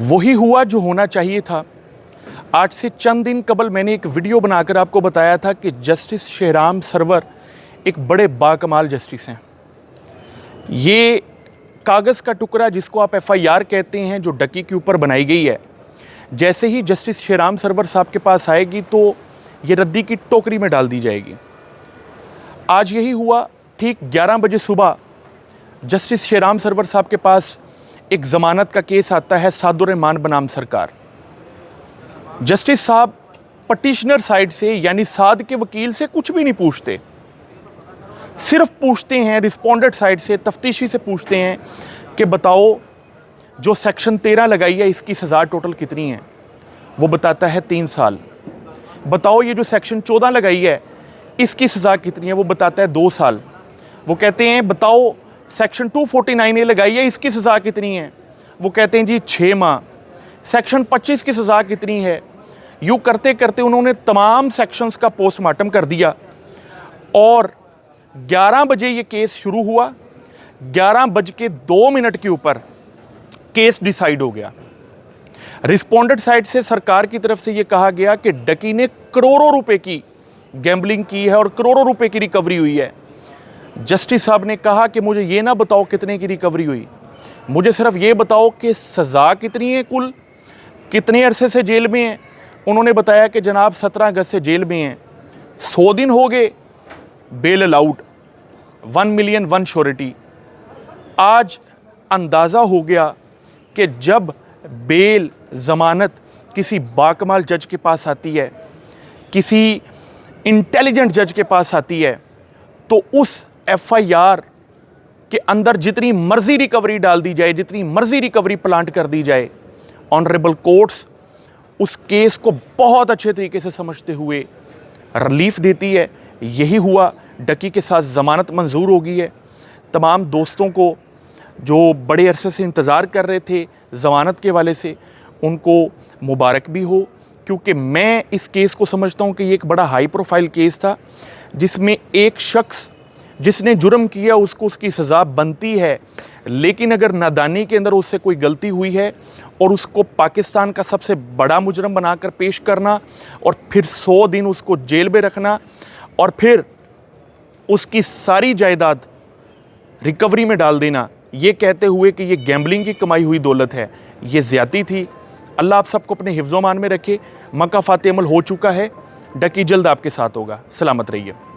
वही हुआ जो होना चाहिए था। आज से चंद दिन कबल मैंने एक वीडियो बनाकर आपको बताया था कि जस्टिस शेहराम सरवर एक बड़े बाकमाल जस्टिस हैं। ये कागज़ का टुकड़ा जिसको आप FIR कहते हैं, जो डकी के ऊपर बनाई गई है, जैसे ही जस्टिस शेहराम सरवर साहब के पास आएगी तो ये रद्दी की टोकरी में डाल दी जाएगी। आज यही हुआ। ठीक 11 बजे सुबह जस्टिस शेहराम सरवर साहब के पास एक ज़मानत का केस आता है सादुर्रहमान बनाम सरकार। जस्टिस साहब पटिशनर साइड से यानी साद के वकील से कुछ भी नहीं पूछते, सिर्फ पूछते हैं रिस्पोंडेंट साइड से, तफ्तीशी से पूछते हैं कि बताओ जो सेक्शन 13 लगाई है इसकी सज़ा टोटल कितनी है। वो बताता है 3 साल। बताओ ये जो सेक्शन 14 लगाई है इसकी सज़ा कितनी है। वो बताता है 2 साल। वो कहते हैं बताओ सेक्शन 249A लगाई है इसकी सज़ा कितनी है। वो कहते हैं जी 6 माह। सेक्शन 25 की सज़ा कितनी है। यूँ करते करते उन्होंने तमाम सेक्शंस का पोस्टमार्टम कर दिया और 11 बजे ये केस शुरू हुआ। 11:02 के ऊपर केस डिसाइड हो गया। रिस्पोंडेंट साइड से सरकार की तरफ से ये कहा गया कि डकी ने करोड़ों रुपए की गैम्बलिंग की है और करोड़ों रुपए की रिकवरी हुई है। जस्टिस साहब ने कहा कि मुझे ये ना बताओ कितने की रिकवरी हुई, मुझे सिर्फ ये बताओ कि सज़ा कितनी है, कुल कितने अरसे से जेल में हैं। उन्होंने बताया कि जनाब 17 अगस्त से जेल में हैं, 100 दिन हो गए, बेल अलाउड, 1 मिलियन 1 श्योरिटी। आज अंदाज़ा हो गया कि जब बेल ज़मानत किसी बाकमाल जज के पास आती है, किसी इंटेलिजेंट जज के पास आती है, तो उस FIR के अंदर जितनी मर्जी रिकवरी डाल दी जाए, जितनी मर्जी रिकवरी प्लांट कर दी जाए, ऑनरेबल कोर्ट्स उस केस को बहुत अच्छे तरीके से समझते हुए रिलीफ देती है। यही हुआ। डकी के साथ ज़मानत मंजूर हो गई है। तमाम दोस्तों को जो बड़े अरसे से इंतज़ार कर रहे थे ज़मानत के वाले से, उनको मुबारक भी हो, क्योंकि मैं इस केस को समझता हूँ कि ये एक बड़ा हाई प्रोफाइल केस था जिसमें एक शख्स जिसने जुर्म किया उसको उसकी सज़ा बनती है, लेकिन अगर नादानी के अंदर उससे कोई गलती हुई है और उसको पाकिस्तान का सबसे बड़ा मुजरम बनाकर पेश करना और फिर 100 दिन उसको जेल में रखना और फिर उसकी सारी जायदाद रिकवरी में डाल देना, ये कहते हुए कि ये गैम्बलिंग की कमाई हुई दौलत है, ये ज़्यादती थी। अल्लाह आप सबको अपने हिफ्ज़-ओ-मान में रखे। मक्का फ़ाते अमल हो चुका है। डकी जल्द आपके साथ होगा। सलामत रहिए।